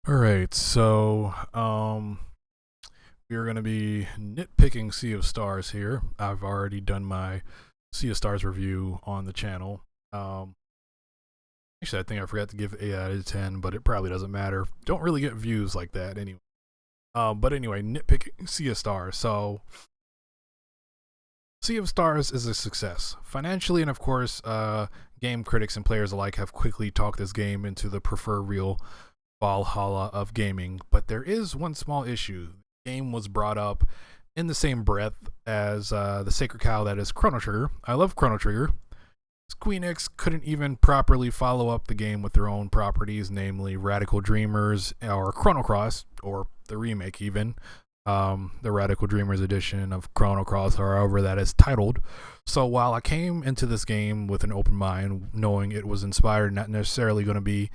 All right, so we're gonna be nitpicking Sea of Stars here. I've already done my Sea of Stars review on the channel. Um, Actually, I think I forgot to give 8 out of 10, but it probably doesn't matter. Don't really get views like that anyway. But anyway, nitpicking Sea of Stars. So Sea of Stars is a success financially, and of course, game critics and players alike have quickly talked this game into the proverbial Valhalla of gaming. But there is one small issue. The game was brought up in the same breath as the sacred cow that is Chrono Trigger. I love Chrono Trigger. Squeenix couldn't even properly follow up the game with their own properties, namely Radical Dreamers or Chrono Cross, or the remake even. The Radical Dreamers edition of Chrono Cross, or however that is titled. So while I came into this game with an open mind, knowing it was inspired, not necessarily going to be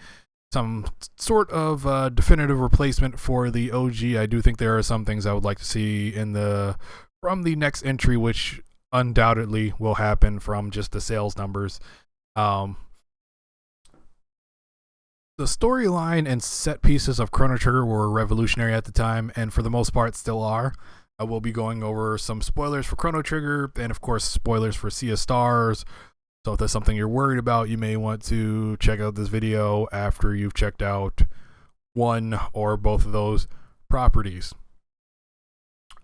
some sort of definitive replacement for the OG, I do think there are some things I would like to see from the next entry, which undoubtedly will happen from just the sales numbers. Um, the storyline and set pieces of Chrono Trigger were revolutionary at the time, and for the most part still are. I will be going over some spoilers for Chrono Trigger, and of course spoilers for Sea of Stars. So if that's something you're worried about, you may want to check out this video after you've checked out one or both of those properties.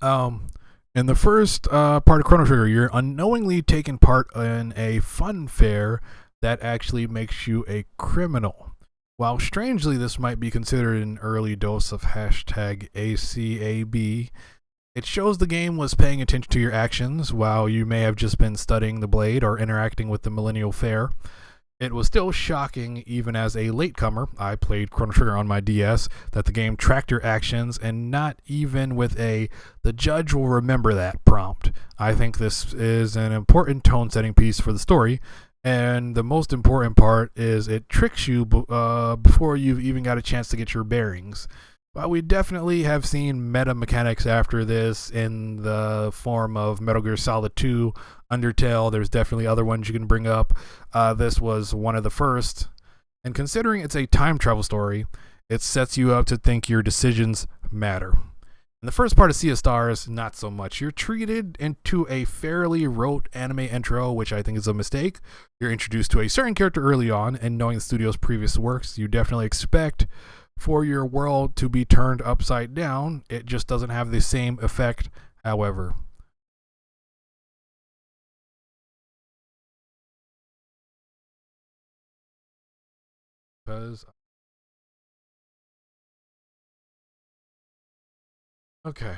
In the first part of Chrono Trigger, you're unknowingly taking part in a fun fair that actually makes you a criminal. While strangely this might be considered an early dose of hashtag ACAB, it shows the game was paying attention to your actions while you may have just been studying the blade or interacting with the Millennial Fair. It was still shocking, even as a latecomer, I played Chrono Trigger on my DS, that the game tracked your actions, and not even with "the judge will remember that" prompt. I think this is an important tone-setting piece for the story, and the most important part is it tricks you before you've even got a chance to get your bearings. While we definitely have seen meta mechanics after this in the form of Metal Gear Solid 2, Undertale, there's definitely other ones you can bring up. This was one of the first. And considering it's a time travel story, it sets you up to think your decisions matter. In the first part of Sea of Stars, not so much. You're treated into a fairly rote anime intro, which I think is a mistake. You're introduced to a certain character early on, and knowing the studio's previous works, you definitely expect for your world to be turned upside down. It just doesn't have the same effect, however. Because okay.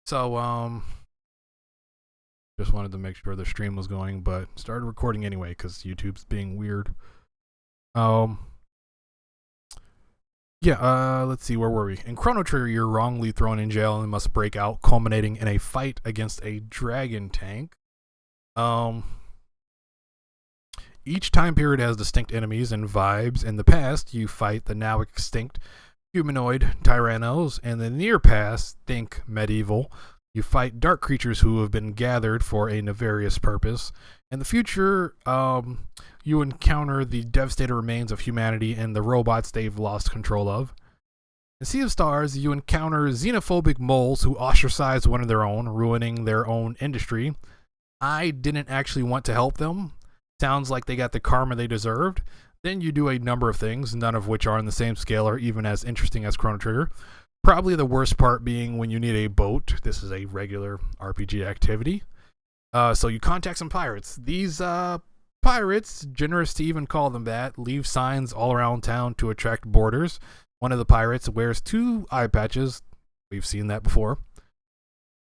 So just wanted to make sure the stream was going, but started recording anyway because YouTube's being weird. Um Yeah, let's see, where were we? In Chrono Trigger, you're wrongly thrown in jail and must break out, culminating in a fight against a dragon tank. Each time period has distinct enemies and vibes. In the past, you fight the now extinct humanoid Tyrannos. In the near past, think medieval, you fight dark creatures who have been gathered for a nefarious purpose. In the future, you encounter the devastated remains of humanity and the robots they've lost control of. In Sea of Stars, you encounter xenophobic moles who ostracize one of their own, ruining their own industry. I didn't actually want to help them. Sounds like they got the karma they deserved. Then you do a number of things, none of which are on the same scale or even as interesting as Chrono Trigger. Probably the worst part being when you need a boat. This is a regular RPG activity. So you contact some pirates. These pirates, generous to even call them that, leave signs all around town to attract boarders. One of the pirates wears 2 eye patches. We've seen that before.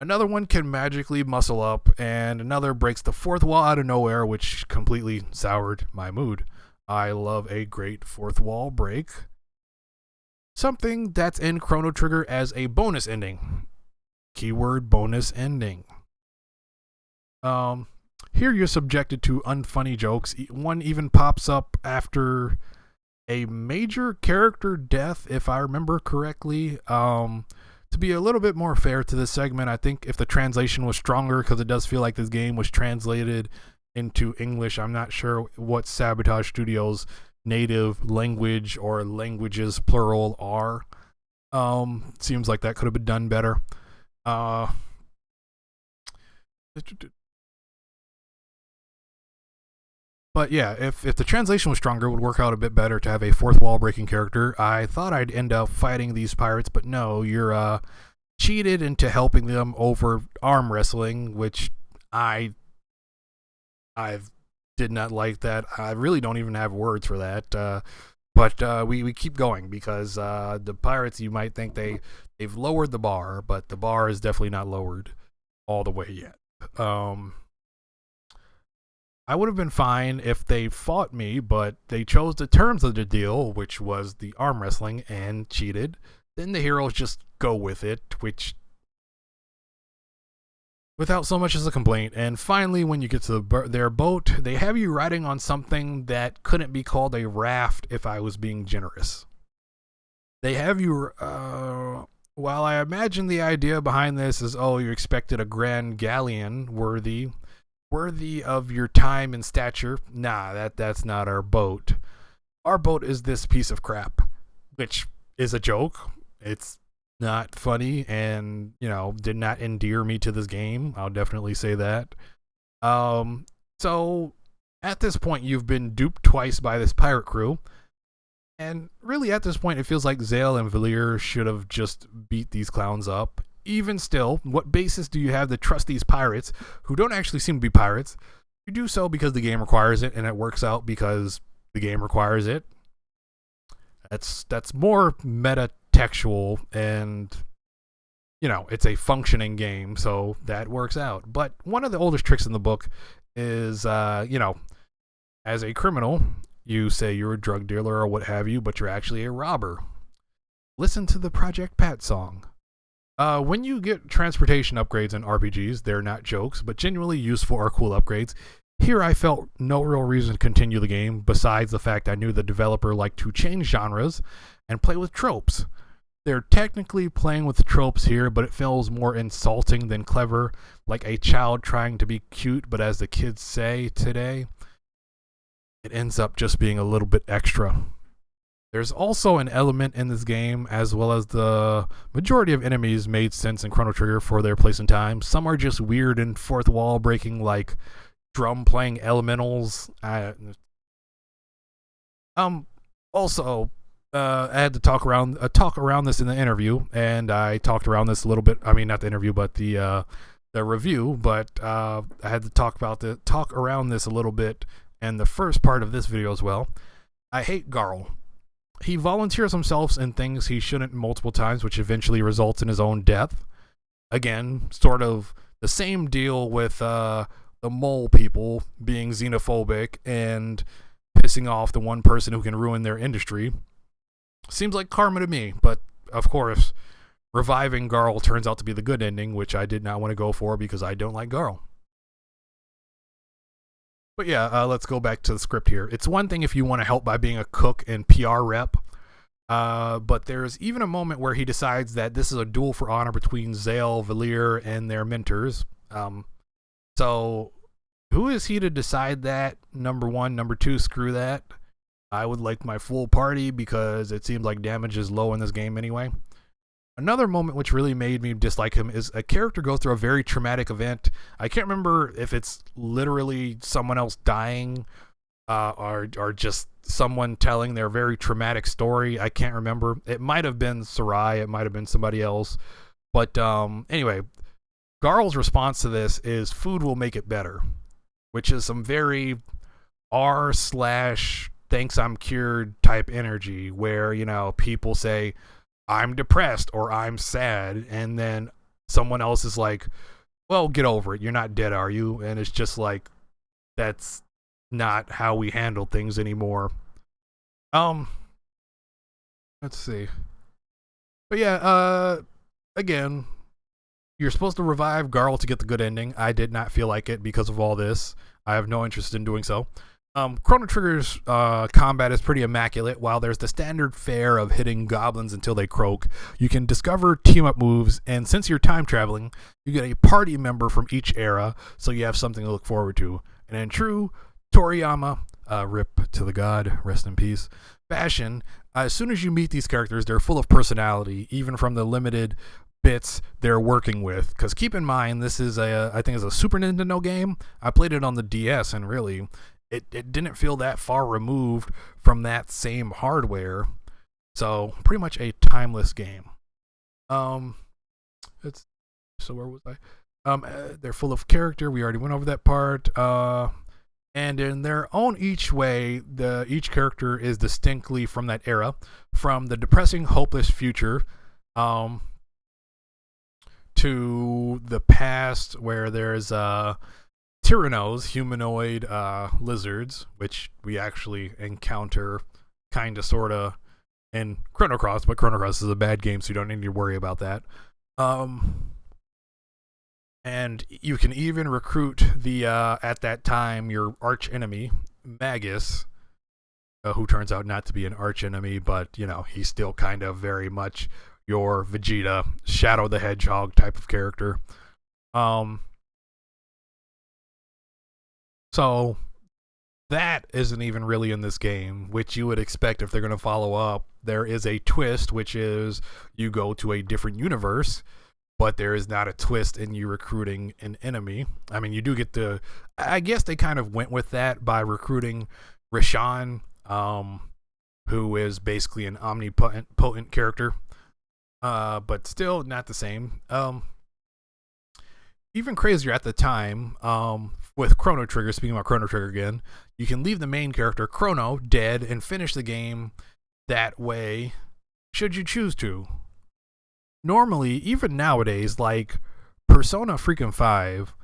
Another one can magically muscle up, and another breaks the 4th wall out of nowhere, which completely soured my mood. I love a great 4th wall break. Something that's in Chrono Trigger as a bonus ending. Keyword bonus ending. Here you're subjected to unfunny jokes. One even pops up after a major character death, if I remember correctly. To be a little bit more fair to this segment, I think if the translation was stronger, because it does feel like this game was translated into English, I'm not sure what Sabotage Studios native language or languages plural are. Seems like that could have been done better. But yeah, if the translation was stronger, it would work out a bit better to have a fourth wall breaking character. I thought I'd end up fighting these pirates, but no, you're cheated into helping them over arm wrestling, which I did not like that. I really don't even have words for that. But we keep going because the pirates, you might think they've lowered the bar, but the bar is definitely not lowered all the way yet. I would have been fine if they fought me, but they chose the terms of the deal, which was the arm wrestling, and cheated. Then the heroes just go with it, which without so much as a complaint. And finally, when you get to their boat, they have you riding on something that couldn't be called a raft if I was being generous. They have you, while I imagine the idea behind this is, oh, you expected a grand galleon worthy of your time and stature. Nah, that's not our boat. Our boat is this piece of crap, which is a joke. It's not funny and, did not endear me to this game. I'll definitely say that. So at this point, you've been duped twice by this pirate crew. And really at this point, it feels like Zale and Valir should have just beat these clowns up. Even still, what basis do you have to trust these pirates who don't actually seem to be pirates? You do so because the game requires it, and it works out because the game requires it. That's more meta-textual, and it's a functioning game, so that works out. But one of the oldest tricks in the book is, as a criminal, you say you're a drug dealer or what have you, but you're actually a robber. Listen to the Project Pat song. When you get transportation upgrades in RPGs, they're not jokes, but genuinely useful or cool upgrades. Here I felt no real reason to continue the game, besides the fact I knew the developer liked to change genres and play with tropes. They're technically playing with tropes here, but it feels more insulting than clever, like a child trying to be cute, but as the kids say today, it ends up just being a little bit extra. There's also an element in this game, as well as the majority of enemies made sense in Chrono Trigger for their place and time. Some are just weird and fourth wall breaking, like drum playing elementals. Also, I had to talk around this in the interview, and I talked around this a little bit. I mean, not the interview, but the review. But I had to talk around this a little bit in the first part of this video as well. I hate Garl. He volunteers himself in things he shouldn't multiple times, which eventually results in his own death. Again, sort of the same deal with the mole people being xenophobic and pissing off the one person who can ruin their industry. Seems like karma to me, but of course, reviving Garl turns out to be the good ending, which I did not want to go for because I don't like Garl. But yeah, let's go back to the script here. It's one thing if you want to help by being a cook and PR rep, but there's even a moment where he decides that this is a duel for honor between Zale, Valir, and their mentors. So who is he to decide that? Number one. Number two, screw that. I would like my full party because it seems like damage is low in this game anyway. Another moment which really made me dislike him is a character goes through a very traumatic event. I can't remember if it's literally someone else dying or just someone telling their very traumatic story. I can't remember. It might have been Sarai. It might have been somebody else. But anyway, Garl's response to this is food will make it better, which is some very r/thanks I'm cured type energy where, people say, I'm depressed or I'm sad, and then someone else is like, well, get over it, you're not dead, are you? And it's just like, that's not how we handle things anymore. Let's see. But yeah, again, you're supposed to revive Garl to get the good ending. I did not feel like it because of all this. I have no interest in doing so. Chrono Trigger's combat is pretty immaculate. While there's the standard fare of hitting goblins until they croak, you can discover team-up moves, and since you're time traveling, you get a party member from each era, so you have something to look forward to. And in true Toriyama Rip to the god, rest in peace. Fashion. As soon as you meet these characters, they're full of personality, even from the limited bits they're working with. Because keep in mind, this is I think it's a Super Nintendo game. I played it on the DS, and really, it didn't feel that far removed from that same hardware. So pretty much a timeless game. It's so where was I? They're full of character. We already went over that part. And in their own each way, each character is distinctly from that era, from the depressing, hopeless future, to the past where there's Tyrannos, humanoid lizards, which we actually encounter kind of, sort of, in Chrono Cross, but Chrono Cross is a bad game, so you don't need to worry about that. And you can even recruit the, at that time, your arch enemy, Magus, who turns out not to be an arch enemy, but, you know, he's still kind of very much your Vegeta, Shadow the Hedgehog type of character. So that isn't even really in this game, which you would expect if they're going to follow up. There is a twist, which is you go to a different universe, but there is not a twist in you recruiting an enemy. I mean, you do get the... I guess they kind of went with that by recruiting Roshan, who is basically an omnipotent character, but still not the same. Even crazier at the time, with Chrono Trigger, speaking about Chrono Trigger again, you can leave the main character, Chrono, dead and finish the game that way, should you choose to. Normally, even nowadays, like Persona freaking 5,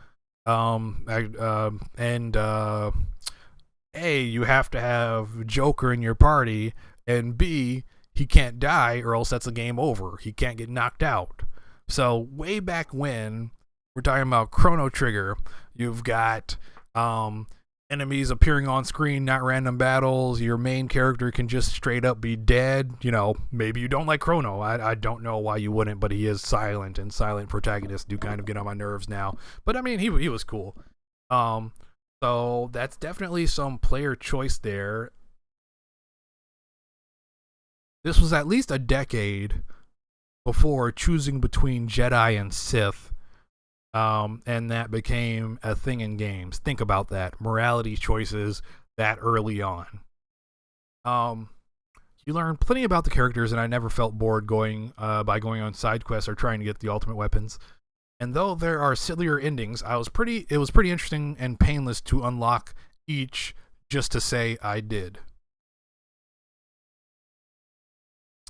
A, you have to have Joker in your party, and B, he can't die or else that's a game over. He can't get knocked out. So way back when, we're talking about Chrono Trigger, you've got enemies appearing on screen, not random battles. Your main character can just straight up be dead. You know, maybe you don't like Chrono. I don't know why you wouldn't, but he is silent, and silent protagonists do kind of get on my nerves now. But I mean, he was cool. So that's definitely some player choice there. This was at least a decade before choosing between Jedi and Sith. And that became a thing in games. Think about that. Morality choices that early on. You learn plenty about the characters, and I never felt bored by going on side quests or trying to get the ultimate weapons. And though there are sillier endings, it was pretty interesting and painless to unlock each just to say I did.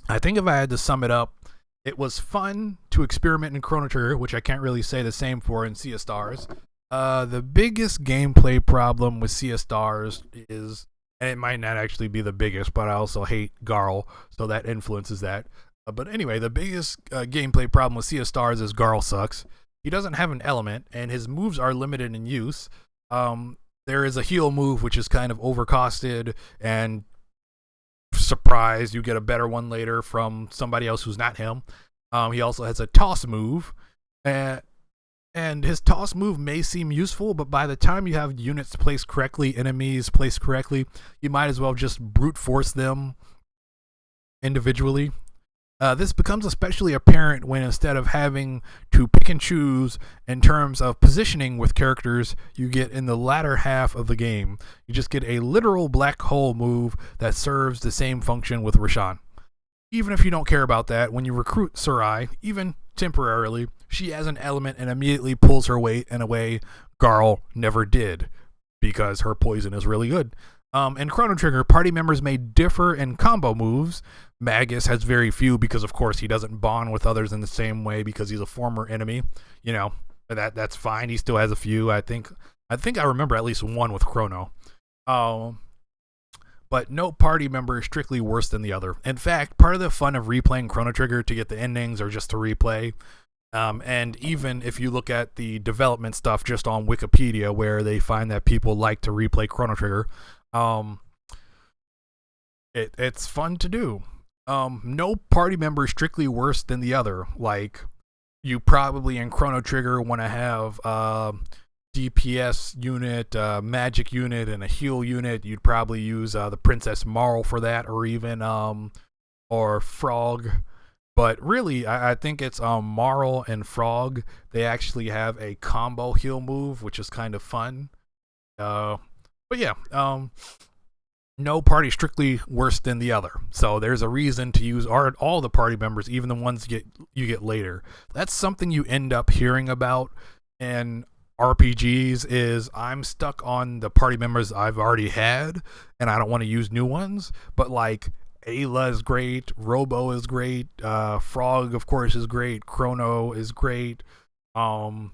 I think if I had to sum it up, it was fun to experiment in Chrono Trigger, which I can't really say the same for in Sea of Stars. The biggest gameplay problem with Sea of Stars is, and it might not actually be the biggest, but I also hate Garl, so that influences that. But anyway, the biggest gameplay problem with Sea of Stars is Garl sucks. He doesn't have an element, and his moves are limited in use. There is a heal move, which is kind of overcosted, and surprise, you get a better one later from somebody else who's not him. He also has a toss move, and his toss move may seem useful, but by the time you have units placed correctly, enemies placed correctly, you might as well just brute force them individually. This becomes especially apparent when, instead of having to pick and choose in terms of positioning with characters you get in the latter half of the game, you just get a literal black hole move that serves the same function with Roshan. Even if you don't care about that, when you recruit Sarai, even temporarily, she has an element and immediately pulls her weight in a way Garl never did, because her poison is really good. In Chrono Trigger, party members may differ in combo moves. Magus has very few because, of course, he doesn't bond with others in the same way because he's a former enemy. You know, that's fine. He still has a few. I think I remember at least one with Chrono. But no party member is strictly worse than the other. In fact, part of the fun of replaying Chrono Trigger to get the endings or just to replay, and even if you look at the development stuff just on Wikipedia, where they find that people like to replay Chrono Trigger, it's fun to do. No party member is strictly worse than the other. Like, you probably in Chrono Trigger want to have DPS unit, magic unit, and a heal unit. You'd probably use the Princess Marl for that, or even or Frog. But really, I think it's Marl and Frog. They actually have a combo heal move, which is kind of fun. But yeah, no party strictly worse than the other. So there's a reason to use all the party members, even the ones you get later. That's something you end up hearing about in RPGs. Is I'm stuck on the party members I've already had, and I don't want to use new ones. But like Ayla is great, Robo is great, Frog of course is great, Chrono is great. I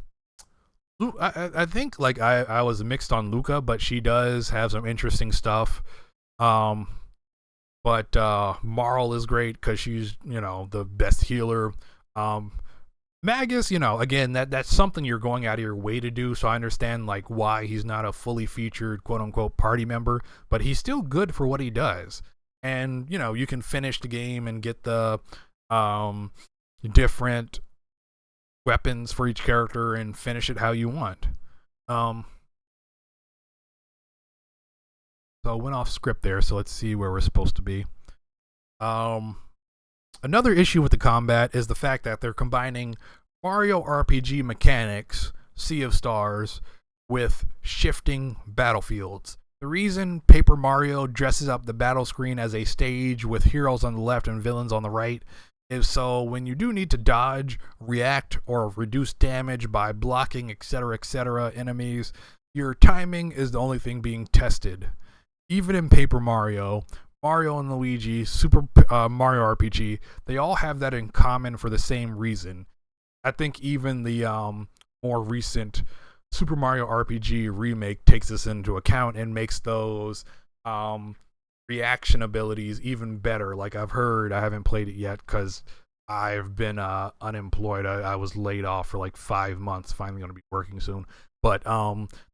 think like I was mixed on Luca, but she does have some interesting stuff. Um, but Marl is great because she's the best healer. Magus, again that's something you're going out of your way to do, so I understand like why he's not a fully featured quote unquote party member, but he's still good for what he does. And you can finish the game and get the different weapons for each character and finish it how you want. So I went off script there, so let's see where we're supposed to be. Another issue with the combat is the fact that they're combining Mario RPG mechanics, Sea of Stars, with shifting battlefields. The reason Paper Mario dresses up the battle screen as a stage with heroes on the left and villains on the right is so when you do need to dodge, react, or reduce damage by blocking, etc., enemies, your timing is the only thing being tested. Even in Paper Mario, Mario and Luigi, Super Mario RPG, they all have that in common for the same reason. I think even the more recent Super Mario RPG remake takes this into account and makes those reaction abilities even better. Like I've heard, I haven't played it yet because I've been unemployed. I was laid off for like 5 months, finally going to be working soon. But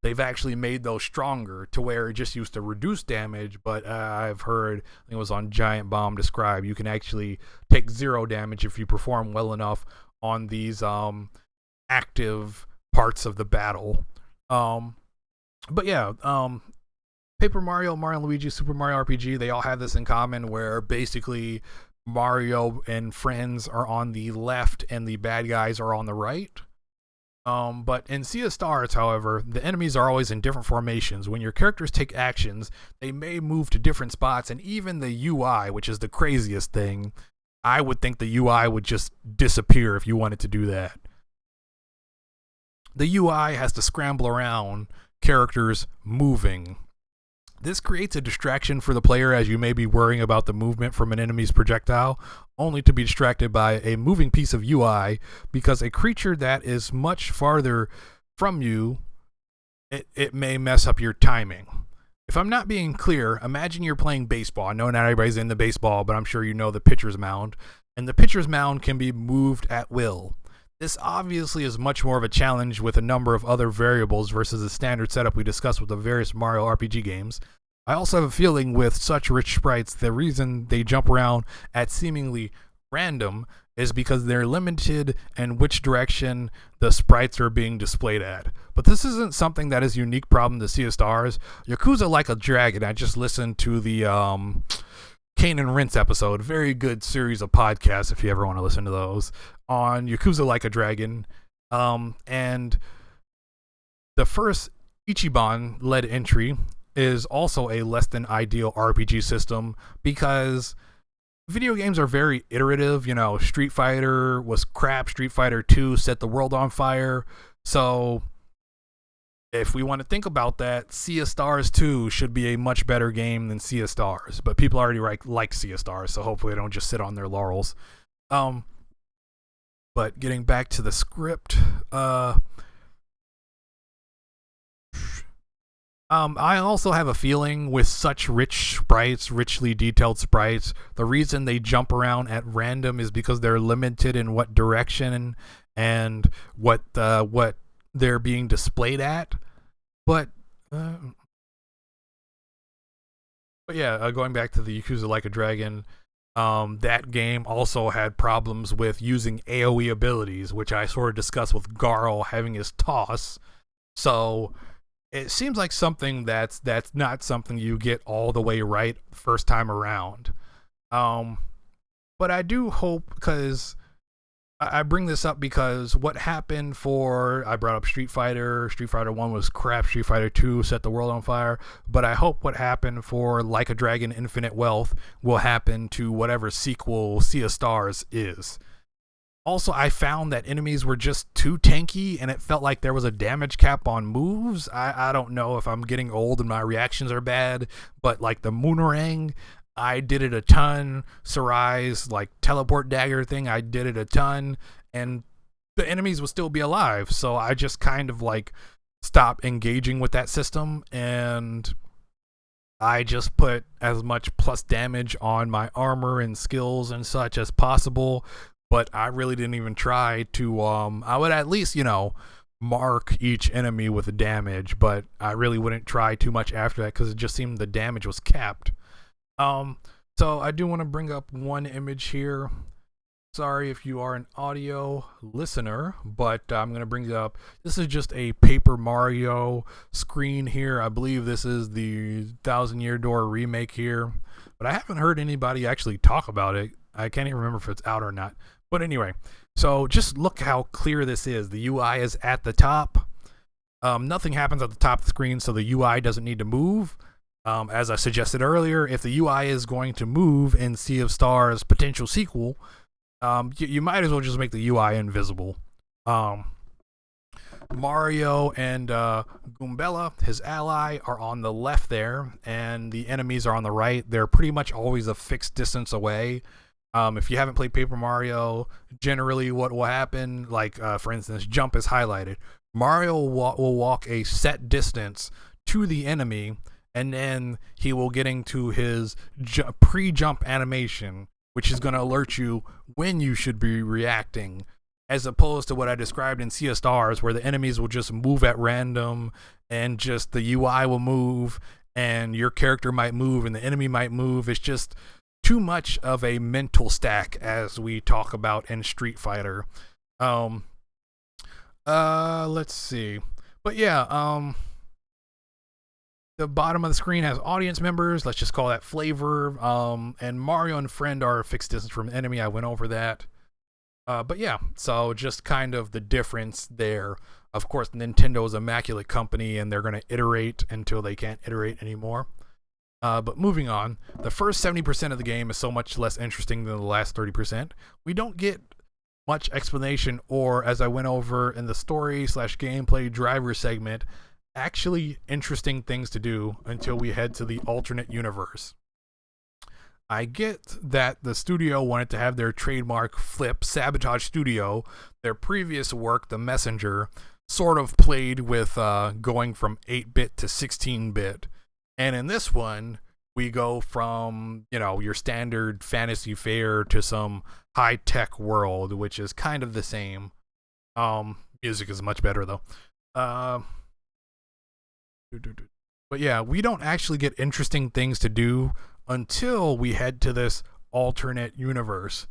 they've actually made those stronger to where it just used to reduce damage. But I've heard, I think it was on Giant Bomb Describe, you can actually take 0 damage if you perform well enough on these active parts of the battle. But yeah, Paper Mario, Mario and Luigi, Super Mario RPG, they all have this in common where basically Mario and friends are on the left and the bad guys are on the right. But in Sea of Stars, however, the enemies are always in different formations. When your characters take actions, they may move to different spots, and even the UI, which is the craziest thing, I would think the UI would just disappear if you wanted to do that. The UI has to scramble around characters moving. This creates a distraction for the player as you may be worrying about the movement from an enemy's projectile, only to be distracted by a moving piece of UI because a creature that is much farther from you, it may mess up your timing. If I'm not being clear, imagine you're playing baseball. I know not everybody's into baseball, but I'm sure you know the pitcher's mound. And the pitcher's mound can be moved at will. This obviously is much more of a challenge with a number of other variables versus the standard setup we discussed with the various Mario RPG games. I also have a feeling with such rich sprites, the reason they jump around at seemingly random is because they're limited in which direction the sprites are being displayed at. But this isn't something that is a unique problem to Sea of Stars. Yakuza Like a Dragon, I just listened to the Kane and Rinse episode, very good series of podcasts if you ever want to listen to those, on Yakuza Like a Dragon. And the first Ichiban-led entry is also a less than ideal RPG system because video games are very iterative. Street Fighter was crap. Street Fighter 2 set the world on fire. So if we want to think about that, Sea of Stars 2 should be a much better game than Sea of Stars. But people already like Sea of Stars, so hopefully they don't just sit on their laurels. But getting back to the script, I also have a feeling with such rich sprites, richly detailed sprites, the reason they jump around at random is because they're limited in what direction and what they're being displayed at. But yeah, going back to the Yakuza Like a Dragon, that game also had problems with using AoE abilities, which I sort of discussed with Garl having his toss. So it seems like something that's not something you get all the way right first time around. Um, but I do hope, because I bring this up because what happened for, I brought up Street Fighter 1 was crap, Street Fighter 2 set the world on fire, but I hope what happened for Like a Dragon Infinite Wealth will happen to whatever sequel Sea of Stars is. Also, I found that enemies were just too tanky and it felt like there was a damage cap on moves. I don't know if I'm getting old and my reactions are bad, but like the Moonerang, I did it a ton. Sarai's like teleport dagger thing, I did it a ton. And the enemies would still be alive. So I just kind of like stopped engaging with that system, and I just put as much plus damage on my armor and skills and such as possible. But I really didn't even try to, I would at least, mark each enemy with the damage, but I really wouldn't try too much after that because it just seemed the damage was capped. So I do want to bring up one image here. Sorry if you are an audio listener, but I'm going to bring it up. This is just a Paper Mario screen here. I believe this is the Thousand Year Door remake here, but I haven't heard anybody actually talk about it. I can't even remember if it's out or not. But anyway, so just look how clear this is. The UI is at the top. Nothing happens at the top of the screen, so the UI doesn't need to move. As I suggested earlier, if the UI is going to move in Sea of Stars potential sequel, you might as well just make the UI invisible. Mario and Goombella, his ally, are on the left there, and the enemies are on the right. They're pretty much always a fixed distance away. If you haven't played Paper Mario, generally what will happen, like for instance, jump is highlighted. Mario will walk a set distance to the enemy, and then he will get into his pre-jump animation, which is going to alert you when you should be reacting, as opposed to what I described in Sea of Stars, where the enemies will just move at random, and just the UI will move, and your character might move, and the enemy might move. It's just too much of a mental stack, as we talk about in Street Fighter. Let's see. But yeah, the bottom of the screen has audience members. Let's just call that flavor. And Mario and friend are a fixed distance from enemy. I went over that. But yeah, so just kind of the difference there. Of course, Nintendo is an immaculate company, and they're going to iterate until they can't iterate anymore. But moving on, the first 70% of the game is so much less interesting than the last 30%. We don't get much explanation, or as I went over in the story/gameplay driver segment, actually interesting things to do until we head to the alternate universe. I get that the studio wanted to have their trademark flip, Sabotage Studio. Their previous work, The Messenger, sort of played with going from 8-bit to 16-bit. And in this one, we go from, your standard fantasy fare to some high-tech world, which is kind of the same. Music is much better, though. But yeah, we don't actually get interesting things to do until we head to this alternate universe.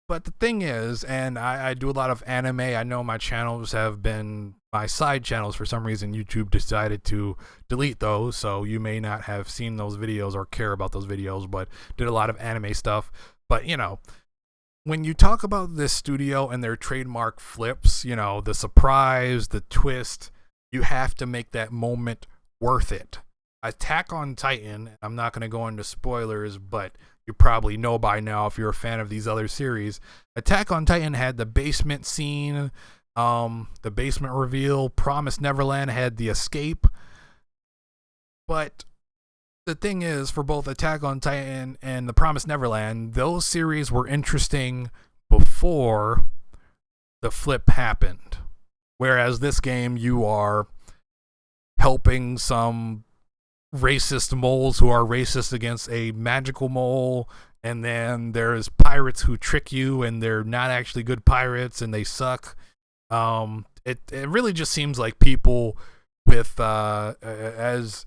But the thing is, and I do a lot of anime. I know my channels have been my side channels. For some reason, YouTube decided to delete those, so you may not have seen those videos or care about those videos, but did a lot of anime stuff. But, when you talk about this studio and their trademark flips, the surprise, the twist, you have to make that moment worth it. Attack on Titan, I'm not going to go into spoilers, but you probably know by now if you're a fan of these other series. Attack on Titan had the basement scene, the basement reveal. Promised Neverland had the escape. But the thing is, for both Attack on Titan and the Promised Neverland, those series were interesting before the flip happened. Whereas this game, you are helping some racist moles who are racist against a magical mole, and then there's pirates who trick you and they're not actually good pirates and they suck. It really just seems like people with as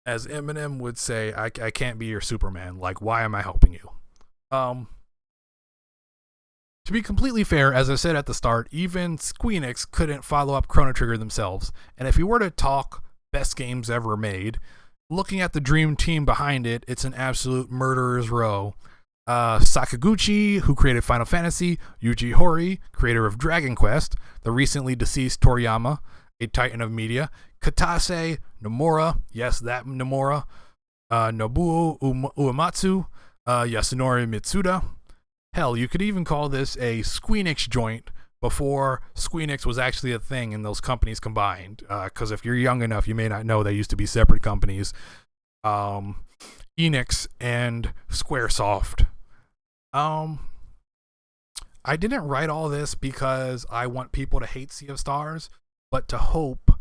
Eminem would say, I can't be your Superman. Like, why am I helping you? To be completely fair, as I said at the start, even Squeenix couldn't follow up Chrono Trigger themselves. And if you were to talk best games ever made, looking at the dream team behind it, it's an absolute murderer's row. Sakaguchi, who created Final Fantasy, Yuji Horii, creator of Dragon Quest, the recently deceased Toriyama, a titan of media, Katase Nomura, yes, that Nomura, Nobuo Uematsu, Yasunori Mitsuda. Hell, you could even call this a Squeenix joint before Squeenix was actually a thing and those companies combined. Because if you're young enough, you may not know they used to be separate companies. Enix and Squaresoft. I didn't write all this because I want people to hate Sea of Stars, but to hope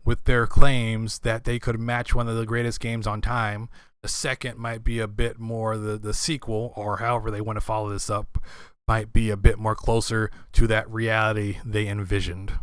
with their claims that they could match one of the greatest games on time. The second might be a bit more, the sequel, or however they want to follow this up, might be a bit more closer to that reality they envisioned.